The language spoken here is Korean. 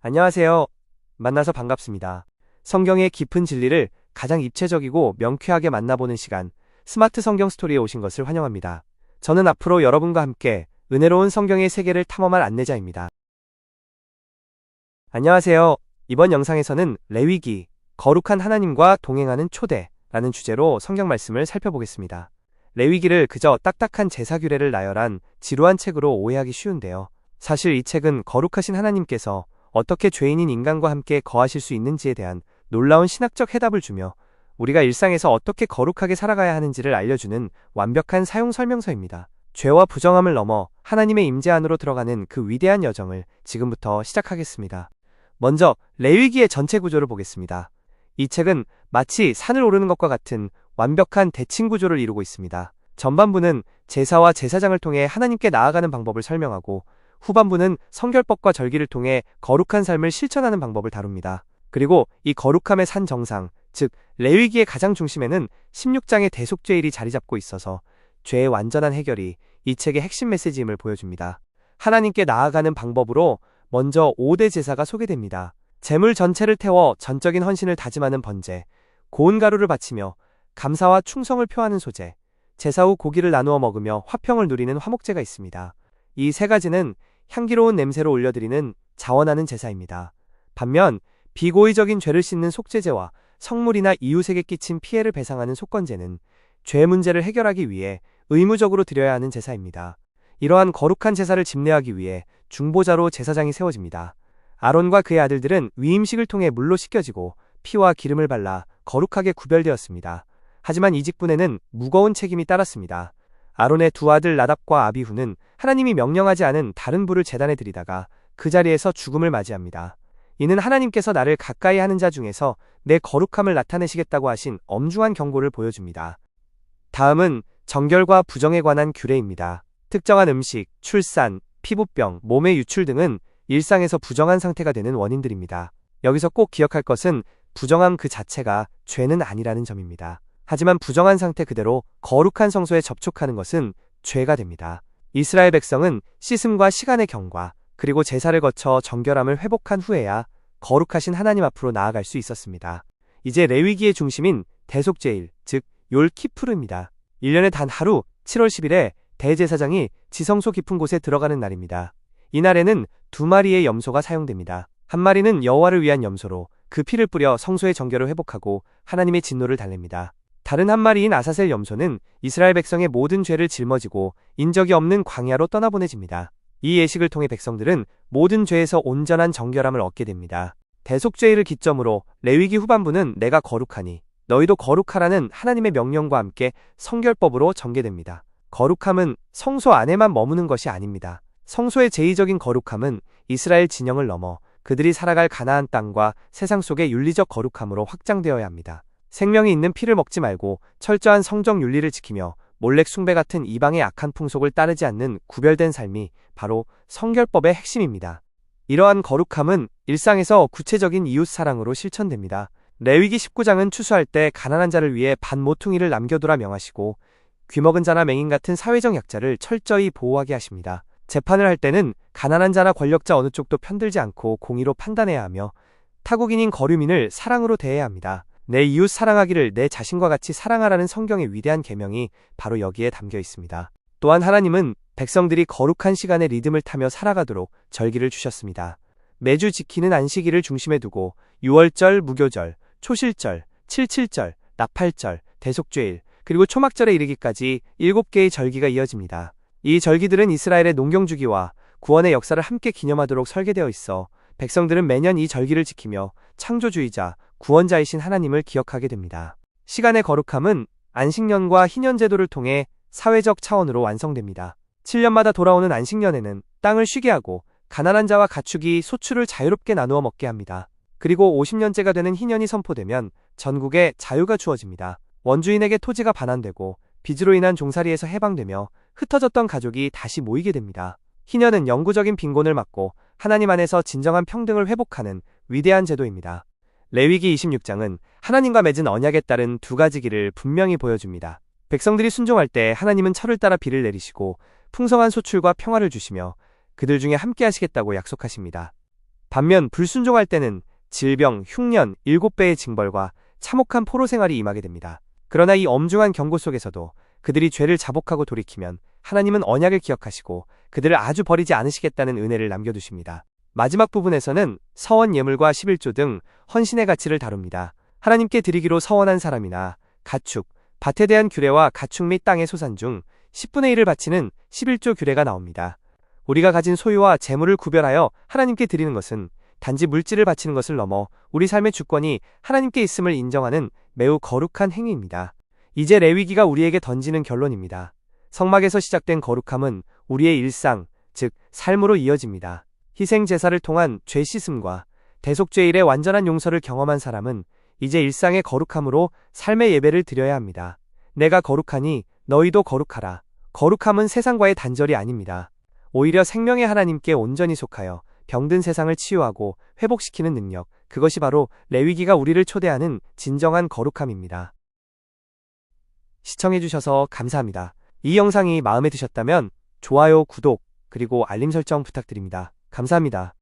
안녕하세요. 만나서 반갑습니다. 성경의 깊은 진리를 가장 입체적이고 명쾌하게 만나보는 시간, 스마트 성경 스토리에 오신 것을 환영합니다. 저는 앞으로 여러분과 함께 은혜로운 성경의 세계를 탐험할 안내자입니다. 안녕하세요. 이번 영상에서는 레위기, 거룩한 하나님과 동행하는 초대라는 주제로 성경 말씀을 살펴보겠습니다. 레위기를 그저 딱딱한 제사 규례를 나열한 지루한 책으로 오해하기 쉬운데요. 사실 이 책은 거룩하신 하나님께서 어떻게 죄인인 인간과 함께 거하실 수 있는지에 대한 놀라운 신학적 해답을 주며 우리가 일상에서 어떻게 거룩하게 살아가야 하는지를 알려주는 완벽한 사용 설명서입니다. 죄와 부정함을 넘어 하나님의 임재 안으로 들어가는 그 위대한 여정을 지금부터 시작하겠습니다. 먼저 레위기의 전체 구조를 보겠습니다. 이 책은 마치 산을 오르는 것과 같은 완벽한 대칭 구조를 이루고 있습니다. 전반부는 제사와 제사장을 통해 하나님께 나아가는 방법을 설명하고 후반부는 성결법과 절기를 통해 거룩한 삶을 실천하는 방법을 다룹니다. 그리고 이 거룩함의 산 정상, 즉 레위기의 가장 중심에는 16장의 대속죄일이 자리 잡고 있어서 죄의 완전한 해결이 이 책의 핵심 메시지임을 보여줍니다. 하나님께 나아가는 방법으로 먼저 5대 제사가 소개됩니다. 제물 전체를 태워 전적인 헌신을 다짐하는 번제, 고운 가루를 바치며 감사와 충성을 표하는 소제, 제사 후 고기를 나누어 먹으며 화평을 누리는 화목제가 있습니다. 이 세 가지는 향기로운 냄새로 올려드리는 자원하는 제사입니다. 반면 비고의적인 죄를 씻는 속죄제와 성물이나 이웃에게 끼친 피해를 배상하는 속건제는 죄 문제를 해결하기 위해 의무적으로 드려야 하는 제사입니다. 이러한 거룩한 제사를 집례하기 위해 중보자로 제사장이 세워집니다. 아론과 그의 아들들은 위임식을 통해 물로 씻겨지고 피와 기름을 발라 거룩하게 구별되었습니다. 하지만 이 직분에는 무거운 책임이 따랐습니다. 아론의 두 아들 나답과 아비후는 하나님이 명령하지 않은 다른 불을 제단에 들이다가 그 자리에서 죽음을 맞이합니다. 이는 하나님께서 나를 가까이 하는 자 중에서 내 거룩함을 나타내시겠다고 하신 엄중한 경고를 보여줍니다. 다음은 정결과 부정에 관한 규례입니다. 특정한 음식, 출산, 피부병, 몸의 유출 등은 일상에서 부정한 상태가 되는 원인들입니다. 여기서 꼭 기억할 것은 부정함 그 자체가 죄는 아니라는 점입니다. 하지만 부정한 상태 그대로 거룩한 성소에 접촉하는 것은 죄가 됩니다. 이스라엘 백성은 씻음과 시간의 경과, 그리고 제사를 거쳐 정결함을 회복한 후에야 거룩하신 하나님 앞으로 나아갈 수 있었습니다. 이제 레위기의 중심인 대속죄일, 즉 욜키푸르입니다. 1년에 단 하루, 7월 10일에 대제사장이 지성소 깊은 곳에 들어가는 날입니다. 이 날에는 2마리의 염소가 사용됩니다. 한 마리는 여호와를 위한 염소로 그 피를 뿌려 성소의 정결을 회복하고 하나님의 진노를 달랩니다. 다른 한 마리인 아사셀 염소는 이스라엘 백성의 모든 죄를 짊어지고 인적이 없는 광야로 떠나보내집니다. 이 예식을 통해 백성들은 모든 죄에서 온전한 정결함을 얻게 됩니다. 대속죄일을 기점으로 레위기 후반부는 내가 거룩하니 너희도 거룩하라는 하나님의 명령과 함께 성결법으로 전개됩니다. 거룩함은 성소 안에만 머무는 것이 아닙니다. 성소의 제의적인 거룩함은 이스라엘 진영을 넘어 그들이 살아갈 가나안 땅과 세상 속의 윤리적 거룩함으로 확장되어야 합니다. 생명이 있는 피를 먹지 말고 철저한 성적 윤리를 지키며 몰렉 숭배 같은 이방의 악한 풍속을 따르지 않는 구별된 삶이 바로 성결법의 핵심입니다. 이러한 거룩함은 일상에서 구체적인 이웃 사랑으로 실천됩니다. 레위기 19장은 추수할 때 가난한 자를 위해 반 모퉁이를 남겨두라 명하시고 귀먹은 자나 맹인 같은 사회적 약자를 철저히 보호하게 하십니다. 재판을 할 때는 가난한 자나 권력자 어느 쪽도 편들지 않고 공의로 판단해야 하며 타국인인 거류민을 사랑으로 대해야 합니다. 내 이웃 사랑하기를 내 자신과 같이 사랑하라는 성경의 위대한 계명이 바로 여기에 담겨 있습니다. 또한 하나님은 백성들이 거룩한 시간의 리듬을 타며 살아가도록 절기를 주셨습니다. 매주 지키는 안식일을 중심에 두고 6월절, 무교절, 초실절, 칠칠절, 나팔절, 대속죄일, 그리고 초막절에 이르기까지 7개의 절기가 이어집니다. 이 절기들은 이스라엘의 농경주기와 구원의 역사를 함께 기념하도록 설계되어 있어 백성들은 매년 이 절기를 지키며 창조주의자, 구원자이신 하나님을 기억하게 됩니다. 시간의 거룩함은 안식년과 희년제도를 통해 사회적 차원으로 완성됩니다. 7년마다 돌아오는 안식년에는 땅을 쉬게 하고 가난한 자와 가축이 소출을 자유롭게 나누어 먹게 합니다. 그리고 50년째가 되는 희년이 선포되면 전국에 자유가 주어집니다. 원주인에게 토지가 반환되고 빚으로 인한 종살이에서 해방되며 흩어졌던 가족이 다시 모이게 됩니다. 희년은 영구적인 빈곤을 막고 하나님 안에서 진정한 평등을 회복하는 위대한 제도입니다. 레위기 26장은 하나님과 맺은 언약에 따른 2가지 길을 분명히 보여줍니다. 백성들이 순종할 때 하나님은 철을 따라 비를 내리시고 풍성한 소출과 평화를 주시며 그들 중에 함께 하시겠다고 약속하십니다. 반면 불순종할 때는 질병, 흉년, 7배의 징벌과 참혹한 포로 생활이 임하게 됩니다. 그러나 이 엄중한 경고 속에서도 그들이 죄를 자복하고 돌이키면 하나님은 언약을 기억하시고 그들을 아주 버리지 않으시겠다는 은혜를 남겨두십니다. 마지막 부분에서는 서원 예물과 11조 등 헌신의 가치를 다룹니다. 하나님께 드리기로 서원한 사람이나 가축, 밭에 대한 규례와 가축 및 땅의 소산 중 10분의 1을 바치는 11조 규례가 나옵니다. 우리가 가진 소유와 재물을 구별하여 하나님께 드리는 것은 단지 물질을 바치는 것을 넘어 우리 삶의 주권이 하나님께 있음을 인정하는 매우 거룩한 행위입니다. 이제 레위기가 우리에게 던지는 결론입니다. 성막에서 시작된 거룩함은 우리의 일상, 즉 삶으로 이어집니다. 희생 제사를 통한 죄 씻음과 대속죄일의 완전한 용서를 경험한 사람은 이제 일상의 거룩함으로 삶의 예배를 드려야 합니다. 내가 거룩하니 너희도 거룩하라. 거룩함은 세상과의 단절이 아닙니다. 오히려 생명의 하나님께 온전히 속하여 병든 세상을 치유하고 회복시키는 능력, 그것이 바로 레위기가 우리를 초대하는 진정한 거룩함입니다. 시청해주셔서 감사합니다. 이 영상이 마음에 드셨다면 좋아요, 구독, 그리고 알림 설정 부탁드립니다. 감사합니다.